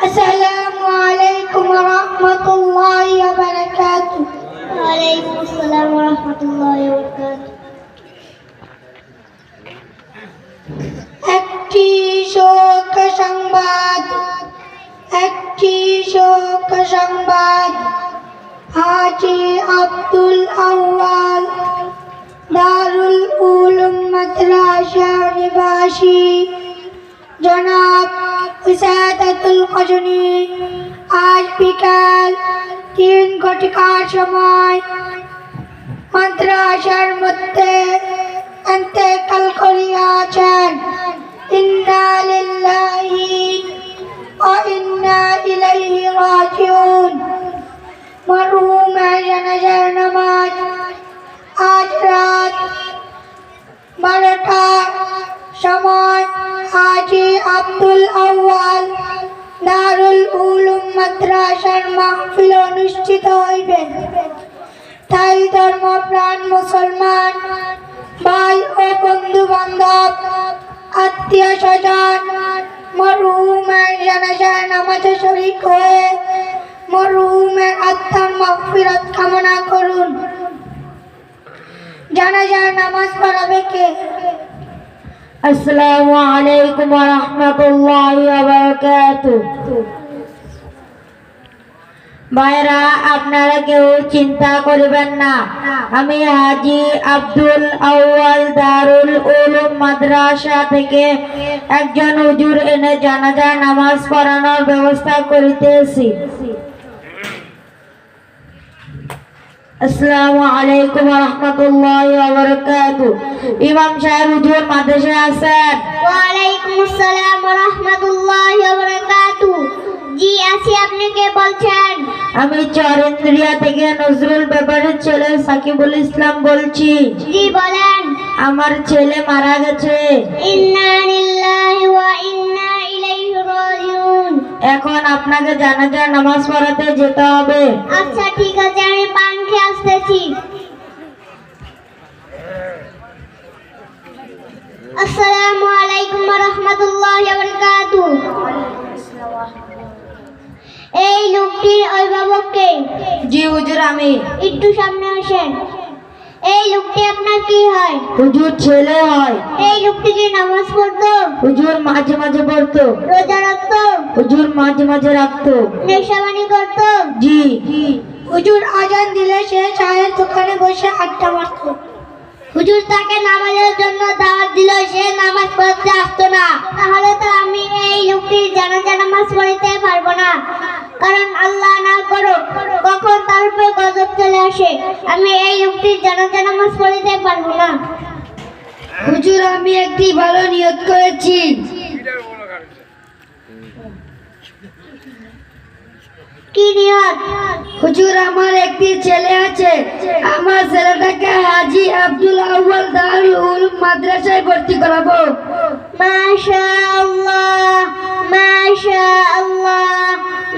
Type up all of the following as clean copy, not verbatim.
আসসালামু আলাইকুম ওয়া রাহমাতুল্লাহি ওয়া বারাকাতুহু। ওয়া আলাইকুম আসসালাম ওয়া রাহমাতুল্লাহি ওয়া বারাকাতুহু। একটি শোক সংবাদ, একটি শোক সংবাদ। হাজী আব্দুল আউয়াল দারুল উলুম মাদ্রাসা নিবাসী জনাব উসাদাতুল কজনী আজ বিকাল 3 ঘটিকার সময় মাদ্রাসার মধ্যে ইন্তেকাল করিয়াছেন। ইন্না লিল্লাহি ওয়া ইন্না ইলাইহি রাজিউন। মরহুমের জানাজার নামাজ আজ রাত 12টার সময় হাজী আব্দুল আউয়াল দারুল উলুম মাদ্রাসার মাহফিল অনুষ্ঠিত হইবে। তাই ধর্মপ্রাণ মুসলমান ভাই ও বন্ধু বান্ধব, আত্মীয় স্বজন মরহুমের জানাজার নামাজে শরীক হয়ে মরহুমের আত্মার মাগফিরাত কামনা করুন। জানাজার নামাজ পড়াবে কে? আসসালামু আলাইকুম ওয়া রাহমাতুল্লাহি ওয়া বারাকাতুহু। ভাইরা, আপনারা কেউ চিন্তা করবেন না, আমি হাজী আব্দুল আউয়াল দারুল উলুম মাদ্রাসা থেকে একজন হুজুর এনে জানাজার নামাজ পড়ানোর ব্যবস্থা করিতেছি। আসসালামু আলাইকুম ওয়া রাহমাতুল্লাহি ওয়া বারাকাতুহু। ইমাম সাহেব হুজুর মাদ্রাসায় আছেন? ওয়া আলাইকুম আসসালাম ওয়া রাহমাতুল্লাহি ওয়া বারাকাতুহু। জি আছি, আপনি কে বলছেন? আমি চরেন্দ্রিয়া থেকে নজরুল ব্যাপারের ছেলে সাকিবুল ইসলাম বলছি। জি বলেন। আমার ছেলে মারা গেছে। ইন্না লিল্লাহি ওয়া ইন্না ইলাইহি রাজিউন। এখন আপনাকে জানাজার নামাজ পড়াতে যেতে হবে। আচ্ছা ঠিক আছে, আমি পান খেয়ে আসতেছি। আসসালামু আলাইকুম ওয়া রাহমাতুল্লাহি ওয়া বারাকাতুহু। এই লোকটির অভিভাবক কে? জি হুজুর, আমি। একটু সামনে আসেন। এই লোকটি আপনার কি হয়? হুজুর ছেলে হয়। এই লোকটি কি নামাজ পড়তো? হুজুর মাঝে মাঝে পড়তো। রোজা রাখতো? হুজুর মাঝে মাঝে রাখতো। নেশাবানি করতো? জি। হুজুর আজান দিলে সে চায়ের দোকানে বসে আড্ডা মারতো। হুজুর তাকে নামাজের জন্য দাওয়াত দিল, সে নামাজ পড়তে আসতো না। তাহলে তো আমি এই লোকটির জানাজা নামাজ পড়তে পারবো না, কারণ আল্লাহ না করো কখন তার উপরে গজব চলে আসে। আমি এই লোকটির জানাজা নামাজ পড়তে পারবো না। হুজুর আমি একটি ভালো নিয়ত করেছি। কি নিয়ত? হুজুর আমার একটি ছেলে আছে, আমার ছেলেটাকে হাজী আব্দুল আউয়াল দারুল উলুম মাদ্রাসায় ভর্তি করাবো। মাশাআল্লাহ মাশাআল্লাহ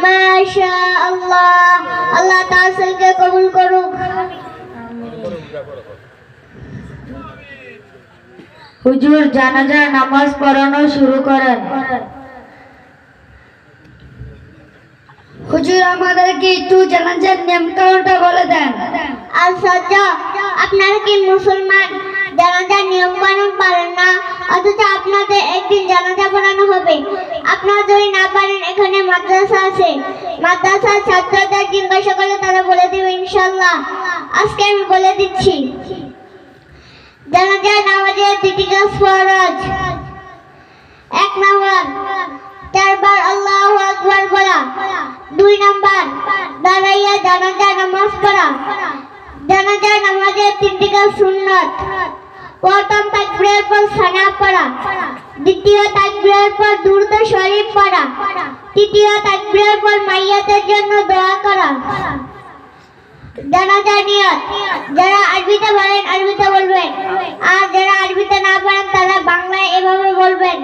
মাশাআল্লাহ। আল্লাহ তাআলাকে কবুল করুক। হুজুর জানাজার নামাজ পড়ানো শুরু করেন। হুজুর আমাদেরকে একটু জানাজার নিয়ম কানুনটা বলে দেন। আশ্চর্য, আপনারা কি মুসলমান? জানাজার নিয়ম কানুন পারেন না, অথচ আপনাদের একদিন জানাজা পড়ানো হবে। আপনারা যদি না পারেন, এখানে মাদ্রাসা আছে, মাদ্রাসার ছাত্রদের জিজ্ঞাসা করলে তারা বলে দেবে ইনশাআল্লাহ। আজকে আমি বলে দিচ্ছি। জানাজার নামাজের 2টি কাজ ফরজ। 1 নাম্বার 4 বার আল্লাহু আকবার বলা। 2 নাম্বার দাঁড়াইয়া জানাজা নামাজ পড়া। জানাজা নামাজের 3টি কাজ সুন্নাত। প্রথম তাকবীরের পর সানা পড়া, দ্বিতীয় তাকবীরের পর দুরূদ শরীফ পড়া, তৃতীয় তাকবীরের পর মাইয়াতের জন্য দোয়া করা। জানাজা নিয়ত, যারা আরবিতে পারেন আরবিতে বলবেন, আর যারা আরবিতে না পারেন তারা বাংলায় এভাবে বলবেন।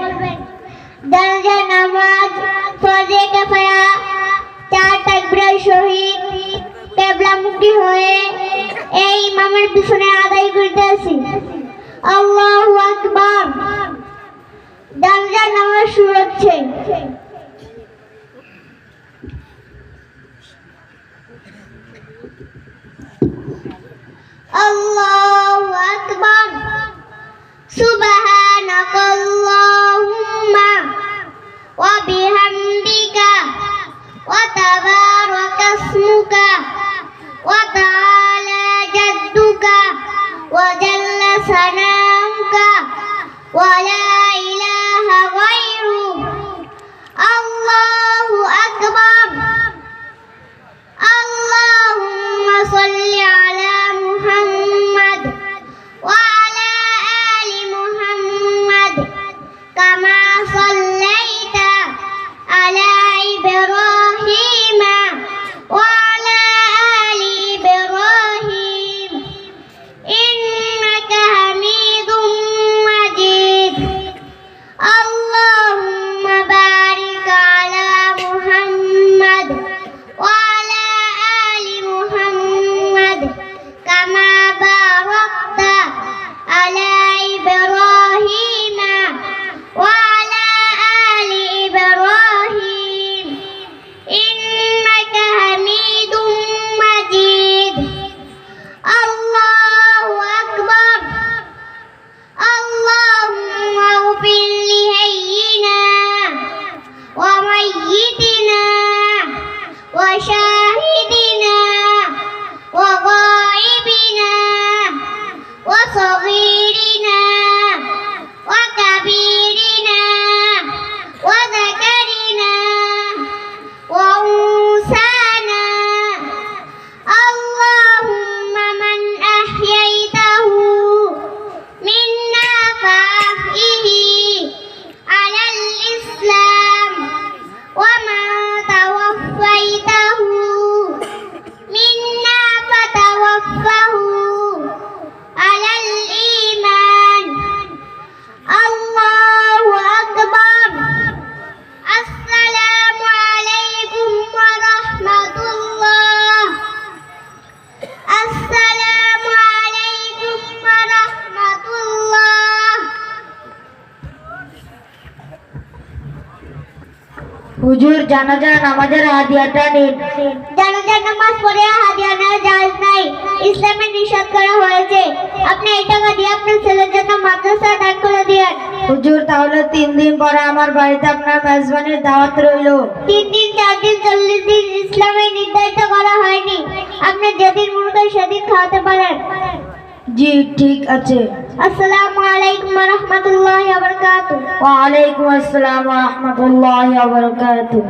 জানাজা নামাজ ফরজে কিফায়া, 4 তাকবীরের সহিত কিবলামুখী হয়ে এই ইমামের পিছনে আদায় করতেছি। আল্লাহু আকবার। জানাজা নামাজ শুরু হচ্ছে। সুবহানাকাল্লাহুম্মা ওয়া বিহামদিকা ওয়া তাবারাকা ইসমুকা ওয়া তাআলা জাদ্দুকা ওয়া জাল্লা সানাউকা ওয়া লা ইলাহা গায়রুক আল্লাহু আকবার আল্লাহুম্মা সাল্লি আলা মুহাম্মাদ ওয়া আলা আলি মুহাম্মাদ কামা সাল্লাইতা আলা ইব্রাহিম ওয়া আলা আলি ইব্রাহিম ইন্নাকা হামিদুম মাজিদ আল্লাহুম্মা বারিক আলা মুহাম্মাদ ওয়া আলা আলি মুহাম্মাদ কামা বারাকতা আলা ইব্রাহিম ওয়া আলা আলি ইব্রাহিম ইন্নাকা হামিদুম মাজিদ আল্লাহু আকবার اللهم اغفر لهينا وميتنا وشاهدنا وغائبنا وصغيرنا وكبيرنا وذكرنا وأنثانا اللهم من أحييته منا فأحيه على الإسلام ومن توفيته منا فتوفه على الإيمان الله أكبر السلام عليكم ورحمة الله السلام عليكم ورحمة الله হুজুর জানাজা নামাজের হাদিয়াটা নিন। জানাজার নামাজ পড়ে হাদিয়া নেওয়া জায়েজ নাই, ইসলামে নিষেধ করা হয়েছে। আপনি এই টাকা দিয়ে আপনার ছেলের জন্য মাদ্রাসা দান করে দিয়েন। হুজুর তাহলে 3 দিন পরে আমার বাড়িতে আপনার মেজবানির দাওয়াত রইল। 3 দিন 4 দিন 40 দিন ইসলামে নির্ধারিত করা হয়নি, আপনি যেদিন মনে করেন সেদিন খাওয়াতে পারেন। জি ঠিক আছে। আসসালামু আলাইকুম ওয়া রাহমাতুল্লাহি ওয়া বারাকাতুহু। ওয়া আলাইকুম আসসালাম ওয়া রাহমাতুল্লাহি ওয়া বারাকাতুহু।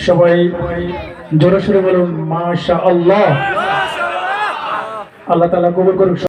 সবাই জোরে সোরে বলুন মাশাআল্লাহ। আল্লাহ তাআলা কবুল করুন।